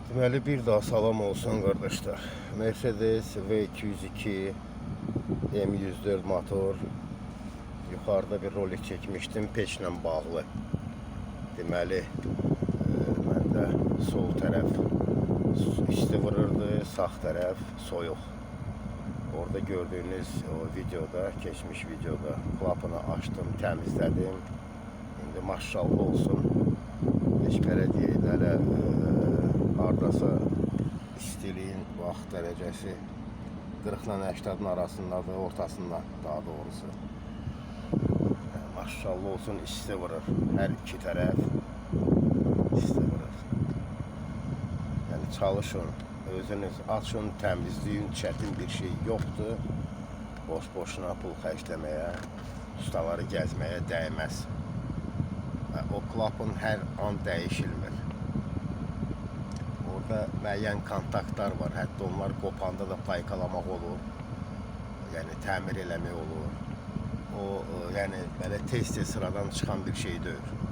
Deməli bir daha salam olsun qardaşlar. Mercedes V202 M104 motor. Yuxarıda bir rolik çəkmişdim peçlə bağlı. Deməli məndə sol tərəf isti vururdu, sağ tərəf soyuq. Orada gördüyünüz o videoda, keçmiş videoda klapını açdım, təmizlədim. İndi maşallah olsun. Heç belə deyil, hələ hardasa istiliyin vaxt dərəcəsi 40 ilə 80-in arasındadır, ortasında daha doğrusu. Maşallah olsun, isti vurur. Hər iki tərəf isti vurur. Yəni çalışın, özünüz açın, təmizləyin, çətin bir şey yoxdur. Boş-boşuna pul xərcləməyə, ustaları gəzməyə dəyməz. O klapın hər an dəyişilmir. Orada müəyyən kontaktlar var, hətta onlar qopanda da paykalamaq olur. Yəni təmir eləmək olur. O, yəni belə tez-tez sıradan çıxan bir şey deyil.